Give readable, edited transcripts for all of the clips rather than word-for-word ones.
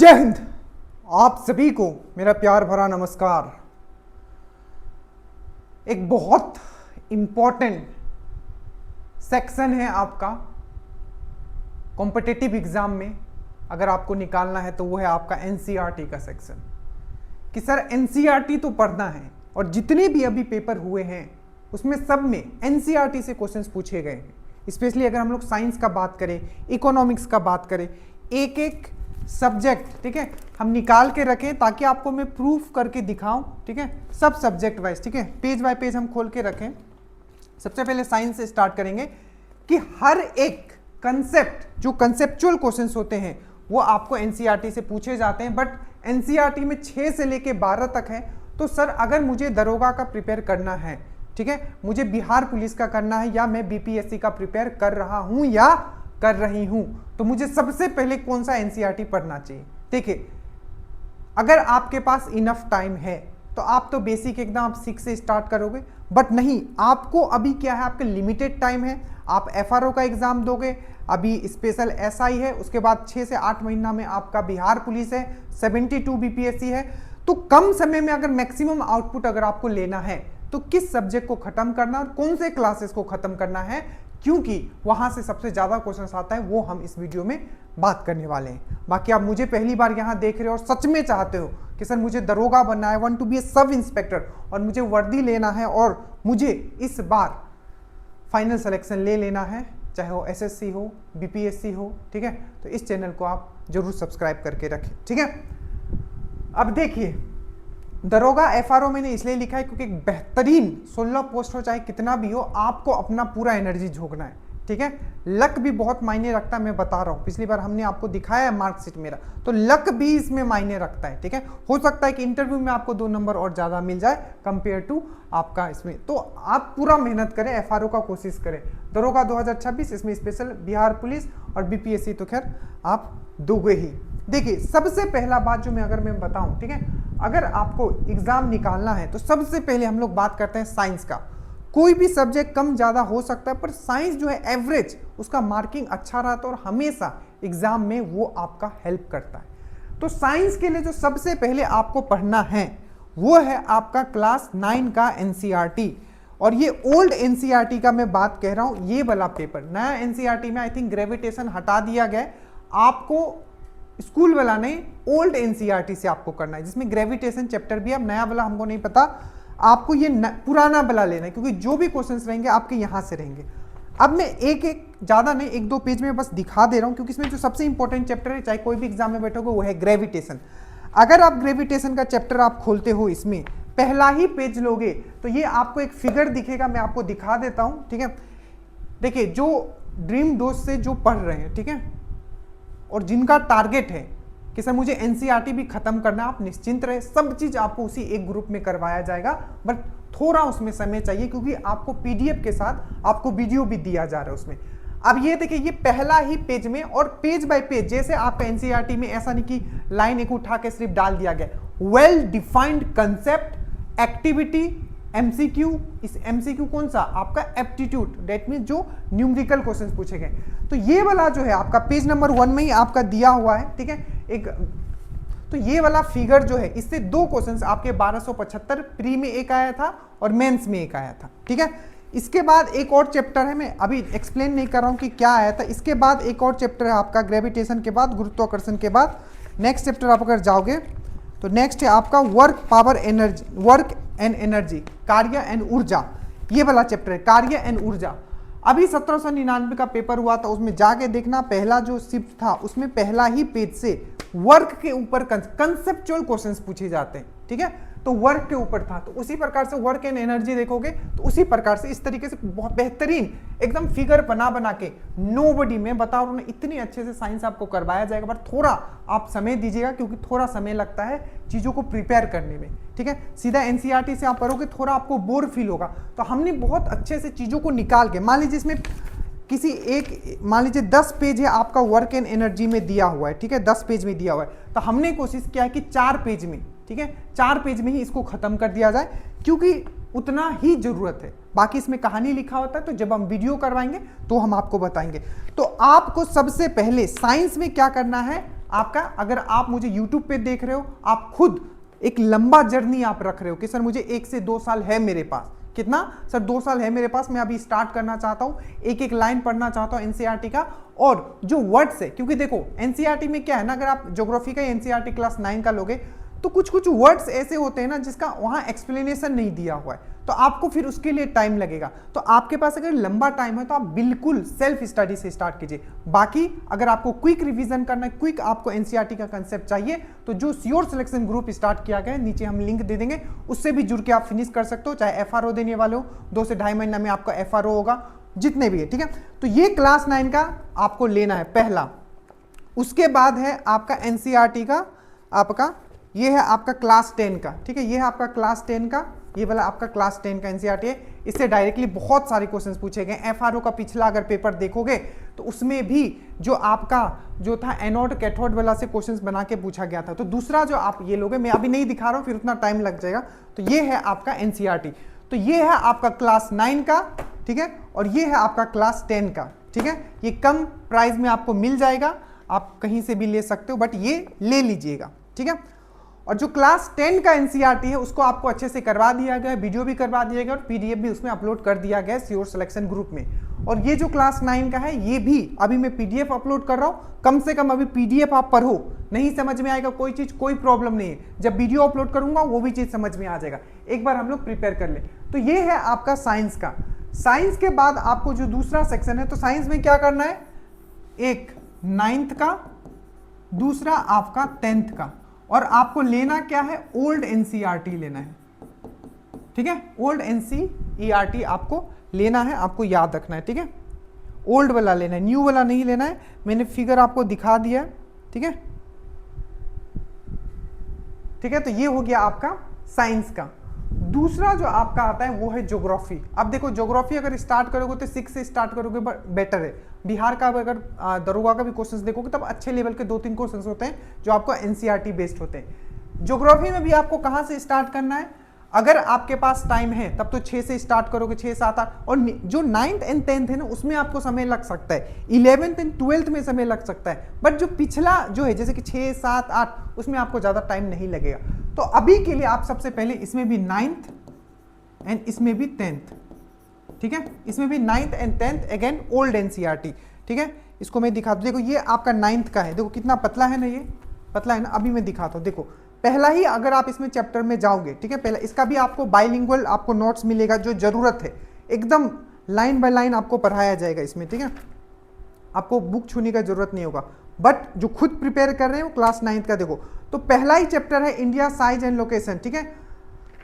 जय हिंद। आप सभी को मेरा प्यार भरा नमस्कार। एक बहुत इंपॉर्टेंट सेक्शन है आपका कॉम्पिटिटिव एग्जाम में, अगर आपको निकालना है तो वो है आपका एनसीईआरटी का सेक्शन। कि सर एनसीईआरटी तो पढ़ना है, और जितने भी अभी पेपर हुए हैं उसमें सब में एनसीईआरटी से क्वेश्चंस पूछे गए हैं। स्पेशली अगर हम लोग साइंस का बात करें, इकोनॉमिक्स का बात करें, एक एक सब्जेक्ट, ठीक है, हम निकाल के रखें ताकि आपको मैं प्रूफ करके दिखाऊं, ठीक है, सब सब्जेक्ट वाइज, ठीक है, पेज बाय पेज हम खोल के रखें। सबसे पहले साइंस से स्टार्ट करेंगे कि हर एक कंसेप्ट, जो कंसेप्चुअल क्वेश्चंस होते हैं वो आपको एनसीईआरटी से पूछे जाते हैं, बट एनसीईआरटी में 6 से लेके 12 तक है। तो सर अगर मुझे दरोगा का प्रिपेयर करना है, ठीक है, मुझे बिहार पुलिस का करना है, या मैं बीपीएससी का प्रिपेयर कर रहा हूं या कर रही हूं, तो मुझे सबसे पहले कौन सा एनसीईआरटी पढ़ना चाहिए। देखिए, अगर आपके पास इनफ टाइम है तो आप तो बेसिक एकदम आप 6 से स्टार्ट करोगे, बट नहीं, आपको अभी क्या है, आपके लिमिटेड टाइम है। आप एफआरओ का एग्जाम दोगे, अभी स्पेशल एसआई है, उसके बाद 6 से 8 महीना में आपका बिहार पुलिस है, 72 बीपीएससी है। तो कम समय में अगर मैक्सिमम आउटपुट अगर आपको लेना है तो किस सब्जेक्ट को खत्म करना और कौन से क्लासेस को खत्म करना है, क्योंकि वहां से सबसे ज्यादा क्वेश्चंस आता है, वो हम इस वीडियो में बात करने वाले हैं। बाकी आप मुझे पहली बार यहां देख रहे हो और सच में चाहते हो कि सर मुझे दरोगा बनना है, want to be A sub inspector, और मुझे वर्दी लेना है और मुझे इस बार फाइनल सिलेक्शन ले लेना है, चाहे वो एसएससी हो, बीपीएससी हो, ठीक है, तो इस चैनल को आप जरूर सब्सक्राइब करके रखें, ठीक है। अब देखिए, दरोगा एफआरओ मैंने इसलिए लिखा है क्योंकि एक बेहतरीन 16 पोस्ट हो, चाहे कितना भी हो, आपको अपना पूरा एनर्जी झोंकना है, ठीक है। लक भी बहुत मायने रखता है, मैं बता रहा हूं, पिछली बार हमने आपको दिखाया है मार्कशीट मेरा, तो लक भी इसमें मायने रखता है, ठीक है। हो सकता है कि इंटरव्यू में आपको 2 नंबर और ज्यादा मिल जाए कंपेयर टू आपका इसमें, तो आप पूरा मेहनत करें, एफआरओ का कोशिश करें। दरोगा 2026, इसमें स्पेशल बिहार पुलिस और बीपीएससी तो खैर आप दोगे ही। देखिए, सबसे पहला बात जो मैं बताऊं, ठीक है, अगर आपको एग्जाम निकालना है तो सबसे पहले हम लोग बात करते हैं साइंस का। कोई भी सब्जेक्ट कम ज्यादा हो सकता है, पर साइंस जो है एवरेज, उसका मार्किंग अच्छा रहता है और हमेशा एग्जाम में वो आपका हेल्प करता है। तो साइंस के लिए जो सबसे पहले आपको पढ़ना है वो है आपका क्लास 9 का एनसीईआरटी। और ये ओल्ड एनसीईआरटी का मैं बात कह रहा हूं, ये वाला पेपर। नया एनसीईआरटी में आई थिंक ग्रेविटेशन हटा दिया गया, आपको स्कूल वाला नहीं, ओल्ड एनसीईआरटी से आपको करना है, जिसमें ग्रेविटेशन चैप्टर भी। अब नया वाला हमको नहीं पता, आपको ये पुराना वाला लेना है, क्योंकि जो भी क्वेश्चंस रहेंगे आपके यहां से रहेंगे। अब मैं एक ज्यादा नहीं, 1-2 पेज में बस दिखा दे रहा हूं, क्योंकि इसमें जो सबसे इंपॉर्टेंट चैप्टर है, चाहे कोई भी एग्जाम में बैठोगे, वो है ग्रेविटेशन। अगर आप ग्रेविटेशन का चैप्टर आप खोलते हो, इसमें पहला ही पेज लोगे तो ये आपको एक फिगर दिखेगा, मैं आपको दिखा देता हूं, ठीक है। देखिए, जो ड्रीम डोज से जो पढ़ रहे हैं, ठीक है, और जिनका टारगेट है कि सर मुझे एनसीईआरटी भी खत्म करना है, आप निश्चिंत रहे, सब चीज आपको उसी एक ग्रुप में करवाया जाएगा, बट थोड़ा उसमें समय चाहिए, क्योंकि आपको पीडीएफ के साथ आपको वीडियो भी दिया जा रहा है उसमें। अब ये देखिए, ये पहला ही पेज में, और पेज बाय पेज, जैसे आपका एनसीईआरटी में ऐसा नहीं कि लाइन एक उठा के सिर्फ डाल दिया गया, well defined concept, activity, MCQ. इस एमसीक्यू कौन सा, आपका एप्टीट्यूड, दैट मीन जो न्यूमेरिकल क्वेश्चंस पूछे गए। तो ये वाला जो है आपका पेज नंबर 1 में ही आपका दिया हुआ है, ठीक है। एक तो ये वाला फिगर जो है, इससे 2 क्वेश्चंस आपके 1275 प्री में एक आया था और मेंस में एक आया था, ठीक है। इसके बाद एक और चैप्टर है, मैं अभी एक्सप्लेन नहीं कर रहा हूं कि क्या आया था। इसके बाद एक और चैप्टर है आपका ग्रेविटेशन के बाद, गुरुत्वाकर्षण के बाद नेक्स्ट चैप्टर आप अगर जाओगे तो नेक्स्ट है आपका work power energy, work and energy, कार्य एंड ऊर्जा। ये वाला चैप्टर है, कार्य एंड ऊर्जा। अभी 1799 का पेपर हुआ था, उसमें जाके देखना, पहला जो शिफ्ट था उसमें पहला ही पेज से वर्क के ऊपर कंसेप्चुअल क्वेश्चंस पूछे जाते हैं, ठीक है। तो वर्क के ऊपर था, तो उसी प्रकार से वर्क एंड एनर्जी देखोगे तो उसी प्रकार से इस तरीके से बहुत बेहतरीन एकदम फिगर बना के, नोबडी, मैं बता रहा हूं, इतनी अच्छे से साइंस आपको करवाया जाएगा, बट थोड़ा आप समय दीजिएगा, क्योंकि थोड़ा समय लगता है चीजों को प्रिपेयर करने में, ठीक है। सीधा एनसीईआरटी से आप पढ़ोगे थोड़ा आपको बोर फील होगा। तो हमने बहुत अच्छे से चीजों को निकाल के, मान लीजिए इसमें किसी एक, मान लीजिए 10 पेज है आपका वर्क एंड एनर्जी में दिया हुआ है, ठीक है, 10 पेज में दिया हुआ है, तो हमने कोशिश किया है कि 4 पेज में, ठीक है, 4 पेज में ही इसको खत्म कर दिया जाए, क्योंकि उतना ही जरूरत है। बाकी इसमें कहानी लिखा होता है, तो जब हम वीडियो करवाएंगे तो हम आपको बताएंगे। तो आपको सबसे पहले साइंस में क्या करना है, आपका, अगर आप मुझे यूट्यूब पे देख रहे हो, आप खुद एक लंबा जर्नी आप रख रहे हो कि सर मुझे 1 से 2 साल है मेरे पास। कितना सर? 2 साल है मेरे पास, मैं अभी स्टार्ट करना चाहता हूं, एक एक लाइन पढ़ना चाहता हूं एनसीईआरटी का। और जो वर्ड्स है, क्योंकि देखो एनसीईआरटी में क्या है ना, अगर आप ज्योग्राफी का एनसीईआरटी क्लास 9 का लोगे तो कुछ कुछ वर्ड्स ऐसे होते हैं ना जिसका वहां एक्सप्लेनेशन नहीं दिया हुआ है, तो आपको फिर उसके लिए टाइम लगेगा। तो आपके पास अगर लंबा टाइम है तो आप बिल्कुल सेल्फ स्टडी से स्टार्ट कीजिए। बाकी अगर आपको क्विक रिवीजन करना है, क्विक आपको एनसीईआरटी का कंसेप्ट चाहिए, तो जो श्योर सिलेक्शन ग्रुप स्टार्ट किया गया है, नीचे हम लिंक दे देंगे, उससे भी जुड़ के आप फिनिश कर सकते हो। चाहे एफआरओ देने वाले हो, 2 से 2.5 महीना में आपका एफआरओ होगा, जितने भी है, ठीक है। तो ये क्लास 9 का आपको लेना है पहला। उसके बाद है आपका एनसीईआरटी का, आपका ये है आपका क्लास 10 का, ठीक है। ये है आपका क्लास 10 का, ये वाला आपका क्लास 10 का एनसीईआरटी है। इससे डायरेक्टली बहुत सारे क्वेश्चंस पूछे गए। एफआरओ का पिछला अगर पेपर देखोगे तो उसमें भी जो आपका जो था एनोड कैथोड वाला से क्वेश्चंस बना के पूछा गया था। तो दूसरा जो आप ये लोगे, मैं अभी नहीं दिखा रहा हूं, फिर उतना टाइम लग जाएगा। तो ये है आपका एनसीईआरटी। तो ये है आपका क्लास 9 का, ठीक है, और ये है आपका क्लास 10 का, ठीक है। ये कम प्राइस में आपको मिल जाएगा, आप कहीं से भी ले सकते हो, बट ये ले लीजिएगा, ठीक है। और जो क्लास 10 का एनसीईआरटी है उसको आपको अच्छे से करवा दिया गया है, वीडियो भी करवा दिया गया और पीडीएफ भी उसमें अपलोड कर दिया गया है श्योर सिलेक्शन ग्रुप में। और ये जो क्लास 9 का है ये भी अभी मैं पीडीएफ अपलोड कर रहा हूं। कम से कम अभी पीडीएफ आप पढ़ो, नहीं समझ में आएगा कोई चीज, कोई प्रॉब्लम नहीं है, जब वीडियो अपलोड करूंगा वो भी चीज समझ में आ जाएगा। एक बार हम लोग प्रिपेयर कर ले। तो ये है आपका साइंस का। साइंस के बाद आपको जो दूसरा सेक्शन है, तो साइंस में क्या करना है, एक 9th का, दूसरा आपका 10th का, और आपको लेना क्या है, ओल्ड एनसीईआरटी लेना है, ठीक है। ओल्ड एनसीईआरटी आपको लेना है, आपको याद रखना है, ठीक है। ओल्ड वाला लेना है, न्यू वाला नहीं लेना है। मैंने फिगर आपको दिखा दिया है, ठीक है, ठीक है। तो ये हो गया आपका साइंस का। दूसरा जो आपका आता है वो है ज्योग्राफी। अब देखो ज्योग्राफी अगर स्टार्ट करोगे तो 6 से स्टार्ट करोगे बेटर है। बिहार का अगर दरोगा का भी क्वेश्चंस देखोगे तब अच्छे लेवल के 2-3 क्वेश्चंस होते हैं जो आपको एनसीईआरटी बेस्ड होते हैं। ज्योग्राफी में भी आपको कहां से स्टार्ट करना है, अगर आपके पास टाइम है तब तो 6 से स्टार्ट करोगे, 6, 7, 8, और जो 9th एंड 10th है ना उसमें आपको समय लग सकता है, 11th एंड 12th में समय लग सकता है, बट जो पिछला जो है जैसे कि 6, 7, 8 उसमें आपको ज्यादा टाइम नहीं लगेगा। तो अभी के लिए आप सबसे पहले इसमें भी 9th एंड इसमें भी 10th, ठीक है, इसमें भी 9th and 10th again old NCERT, ठीक है। इसको मैं दिखा दूं, देखो ये आपका 9th का है, देखो कितना पतला है ना, ये पतला है ना। अभी मैं दिखाता हूं, देखो पहला ही अगर आप इसमें चैप्टर में जाओगे, ठीक है, पहला इसका भी आपको बाइलिंगुअल आपको नोट्स मिलेगा, जो जरूरत है एकदम लाइन बाय लाइन आपको पढ़ाया जाएगा इसमें, ठीक है। आपको बुक छूने का जरूरत नहीं होगा, बट जो खुद प्रिपेयर कर रहे हैं वो क्लास 9th का देखो। तो पहला ही चैप्टर है इंडिया साइज एंड लोकेशन, ठीक है।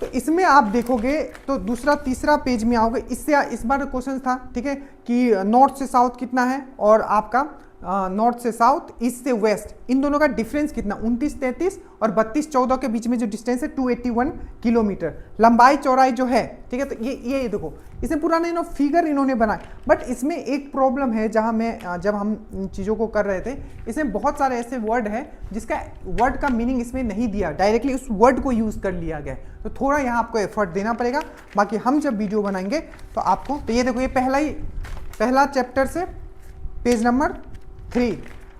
तो इसमें आप देखोगे तो दूसरा तीसरा पेज में आओगे, इससे इस बार क्वेश्चन था, ठीक है, कि नॉर्थ से साउथ कितना है और आपका नॉर्थ से साउथ, ईस्ट से वेस्ट, इन दोनों का डिफरेंस कितना, 29-33 और 32-14 के बीच में जो डिस्टेंस है 281 किलोमीटर लंबाई चौड़ाई जो है, ठीक है। तो ये देखो इसमें पूरा नहीं फिगर इन्होंने बनाया, बट इसमें एक प्रॉब्लम है, जहां मैं जब हम इन चीज़ों को कर रहे थे इसमें बहुत सारे ऐसे वर्ड है जिसका वर्ड का मीनिंग इसमें नहीं दिया, डायरेक्टली उस वर्ड को यूज कर लिया गया, तो थोड़ा यहाँ आपको एफर्ट देना पड़ेगा। बाकी हम जब वीडियो बनाएंगे तो आपको, तो ये देखो ये पहला चैप्टर से पेज नंबर 3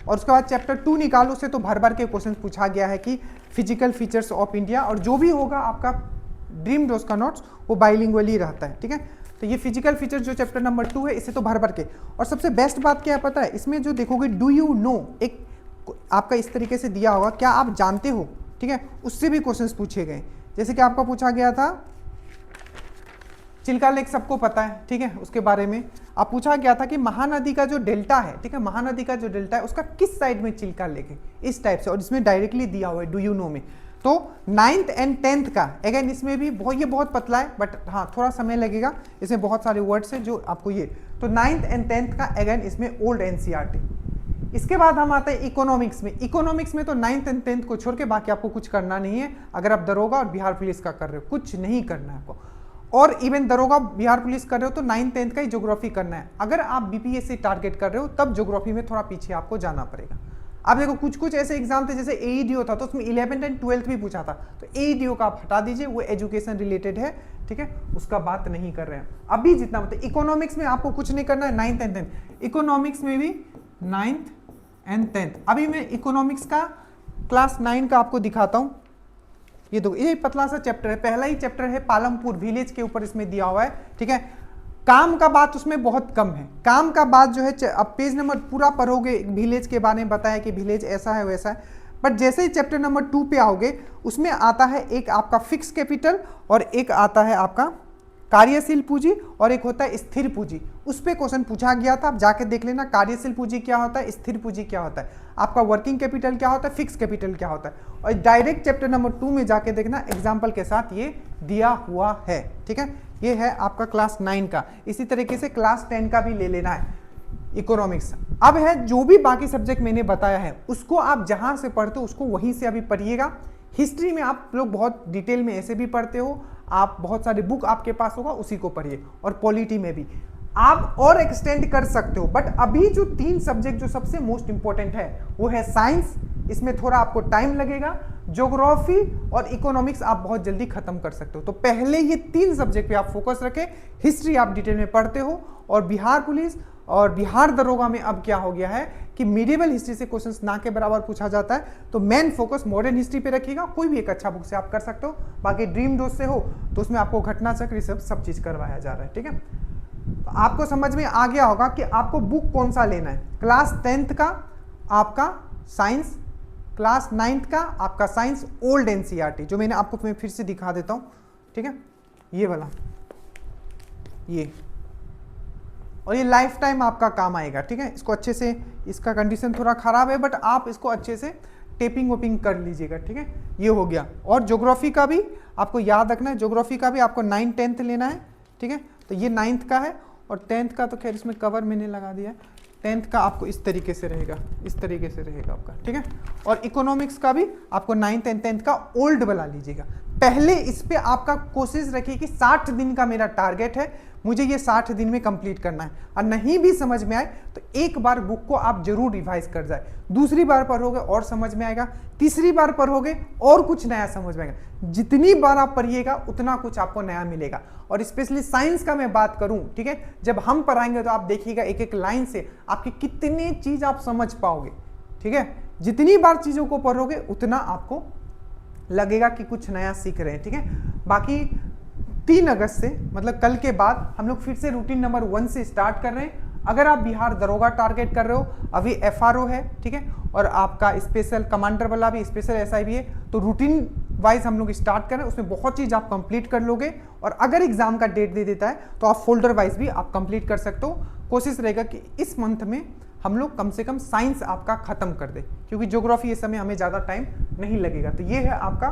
और उसके बाद चैप्टर 2 निकालो से तो भर भर के क्वेश्चन पूछा गया है कि फिजिकल फीचर्स ऑफ इंडिया, और जो भी होगा आपका ड्रीम डोज का नोट्स वो बाइलिंगुअल ही रहता है, ठीक है। तो ये फिजिकल फीचर्स जो चैप्टर नंबर 2 है इसे तो भर भर के, और सबसे बेस्ट बात क्या है पता है, इसमें जो देखोगे डू यू नो, एक आपका इस तरीके से दिया होगा, क्या आप जानते हो, ठीक है, उससे भी क्वेश्चंस पूछे गए। जैसे कि आपका पूछा गया था चिल्का लेक, सबको पता है, ठीक है, उसके बारे में आप पूछा गया था कि महानदी का जो डेल्टा है, ठीक है, महानदी का जो डेल्टा है उसका किस साइड में चिल्का लेक है, इस टाइप से, और इसमें डायरेक्टली दिया हुआ है डू यू नो में। तो 9th एंड 10th का अगेन इसमें भी ये बहुत पतला है, बट हाँ थोड़ा समय लगेगा, इसमें बहुत सारे वर्ड्स हैं जो आपको ये, तो 9th एंड 10th का अगेन इसमें ओल्ड एनसीईआरटी। इसके बाद हम आते हैं इकोनॉमिक्स में। इकोनॉमिक्स में तो 9th एंड 10th को छोड़ के बाकी आपको कुछ करना नहीं है। अगर आप दरोगा और बिहार पुलिस का कर रहे हो, कुछ नहीं करना है आपको, और इवन दरोगा बिहार पुलिस कर रहे हो तो 9th 10th का ही ज्योग्राफी करना है। अगर आप बीपीएससी टारगेट कर रहे हो तब ज्योग्राफी में थोड़ा पीछे आपको जाना पड़ेगा। आप देखो कुछ ऐसे एग्जाम थे, जैसे एईडीओ था तो उसमें 11th एंड 12th भी पूछा था, तो एईडीओ का आप हटा दीजिए, वो एजुकेशन रिलेटेड है, ठीक है, उसका बात नहीं कर रहे हैं अभी। जितना मतलब इकोनॉमिक्स में आपको कुछ नहीं करना है, 9th एंड 10th। इकोनॉमिक्स में भी 9th एंड 10th। अभी मैं इकोनॉमिक्स का क्लास 9 का आपको दिखाता हूं। ये देखो, ये पतला सा चैप्टर है, पहला ही चैप्टर है पालमपुर विलेज के ऊपर इसमें दिया हुआ है, ठीक है। काम का बात उसमें बहुत कम है, काम का बात जो है अब पेज नंबर पूरा पढ़ोगे विलेज के बारे में बताया कि विलेज ऐसा है वैसा है, बट जैसे ही चैप्टर नंबर 2 पे आओगे उसमें आता है एक आपका फिक्स कैपिटल और एक आता है आपका कार्यशील पूंजी और एक होता है स्थिर पूंजी। उस पे क्वेश्चन पूछा गया था, आप जाके देख लेना कार्यशील पूंजी क्या होता है, स्थिर पूंजी क्या होता है, आपका वर्किंग कैपिटल क्या होता है, फिक्स कैपिटल क्या होता है, और डायरेक्ट चैप्टर नंबर 2 में जाके देखना एग्जाम्पल के साथ ये दिया हुआ है, ठीक है। ये है आपका क्लास 9 का। इसी तरीके से क्लास 10 का भी ले लेना है इकोनॉमिक्स। अब है जो भी बाकी सब्जेक्ट मैंने बताया है उसको आप जहां से पढ़ते हो उसको वहीं से अभी पढ़िएगा। हिस्ट्री में आप लोग बहुत डिटेल में ऐसे भी पढ़ते हो, आप बहुत सारे बुक आपके पास होगा उसी को पढ़िए, और पॉलिटी में भी आप और एक्सटेंड कर सकते हो। बट अभी जो 3 सब्जेक्ट जो सबसे मोस्ट इंपॉर्टेंट है वो है साइंस, इसमें थोड़ा आपको टाइम लगेगा, ज्योग्राफी और इकोनॉमिक्स आप बहुत जल्दी खत्म कर सकते हो। तो पहले ये 3 सब्जेक्ट पे आप फोकस रखें। हिस्ट्री आप डिटेल में पढ़ते हो, और बिहार पुलिस और बिहार दरोगा में अब क्या हो गया है कि मिडिवल हिस्ट्री से क्वेश्चंस ना के बराबर पूछा जाता है, तो मेन फोकस मॉडर्न हिस्ट्री पे रखिएगा। कोई भी एक अच्छा बुक से आप कर सकते हो, बाकी ड्रीम डोज से हो तो उसमें आपको घटना चक्र सब चीज करवाया जा रहा है, ठीक है। तो आपको समझ में आ गया होगा कि आपको बुक कौन सा लेना है। क्लास 10th का आपका साइंस, क्लास 9th का आपका साइंस ओल्ड एनसीईआरटी, जो मैंने आपको फिर से दिखा देता हूं, ठीक है, ये वाला, ये, और ये लाइफ टाइम आपका काम आएगा, ठीक है। इसको अच्छे से, इसका कंडीशन थोड़ा खराब है बट आप इसको अच्छे से टेपिंग वोपिंग कर लीजिएगा, ठीक है। ये हो गया। और ज्योग्राफी का भी आपको याद रखना है, ज्योग्राफी का भी आपको 9, 10th लेना है, ठीक है। तो ये 9th का है, और 10th का तो खैर इसमें कवर मैंने लगा दिया है। 10th का आपको इस तरीके से रहेगा, इस तरीके से रहेगा आपका, ठीक है। और इकोनॉमिक्स का भी आपको 9th एंड 10th का ओल्ड वाला लीजिएगा। पहले इस पे आपका कोशिश रखिए कि 60 दिन का मेरा टारगेट है, मुझे ये 60 दिन में कंप्लीट करना है। और नहीं भी समझ में आए तो एक बार बुक को आप जरूर रिवाइज कर जाए, दूसरी बार पढ़ोगे और समझ में आएगा, तीसरी बार पढ़ोगे और कुछ नया समझ में आएगा। जितनी बार आप पढ़िएगा उतना कुछ आपको नया मिलेगा। और स्पेशली साइंस का मैं बात करूं, ठीक है, जब हम पढ़ाएंगे तो आप देखिएगा एक एक लाइन से आपकी कितनी चीज आप समझ पाओगे, ठीक है। जितनी बार चीजों को पढ़ोगे उतना आपको लगेगा कि कुछ नया सीख रहे हैं, ठीक है। बाकी 3 अगस्त से मतलब कल के बाद हम लोग फिर से रूटीन नंबर 1 से स्टार्ट कर रहे हैं। अगर आप बिहार दरोगा टारगेट कर रहे हो, अभी एफआरओ है, ठीक है, और आपका स्पेशल कमांडर वाला भी, स्पेशल एसआई भी है, तो रूटीन वाइज हम लोग स्टार्ट कर रहे हैं। उसमें बहुत चीज आप कंप्लीट कर लोगे, और अगर एग्जाम का डेट दे देता है तो आप फोल्डर वाइज भी आप कंप्लीट कर सकते हो। कोशिश रहेगा कि इस मंथ में हम लोग कम से कम साइंस आपका खत्म कर दे, क्योंकि ज्योग्राफी इस समय हमें ज्यादा टाइम नहीं लगेगा। तो ये है आपका,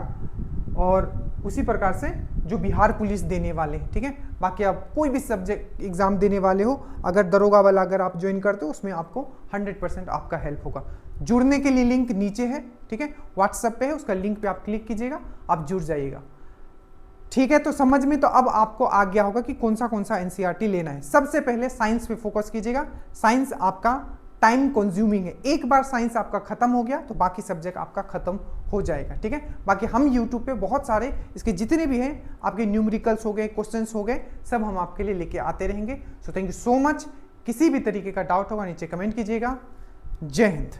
और उसी प्रकार से जो बिहार पुलिस देने वाले हैं, ठीक है। बाकी आप कोई भी सब्जेक्ट एग्जाम देने वाले हो, अगर दरोगा वाला अगर आप ज्वाइन करते हो उसमें आपको 100% आपका हेल्प होगा। जुड़ने के लिए लिंक नीचे है, ठीक है, व्हाट्सएप पे है, उसका लिंक पे आप क्लिक कीजिएगा, आप जुड़ जाइएगा, ठीक है। तो समझ में तो अब आपको आ गया होगा कि कौन सा एनसीईआरटी लेना है। सबसे पहले साइंस पे फोकस कीजिएगा। साइंस आपका टाइम कंज्यूमिंग है, एक बार साइंस आपका खत्म हो गया तो बाकी सब्जेक्ट आपका खत्म हो जाएगा, ठीक है। बाकी हम यूट्यूब पे बहुत सारे इसके जितने भी हैं आपके न्यूमेरिकल्स हो गए, क्वेश्चंस हो गए, सब हम आपके लिए लेके आते रहेंगे। So thank you so much. किसी भी तरीके का डाउट होगा नीचे कमेंट कीजिएगा। जय हिंद।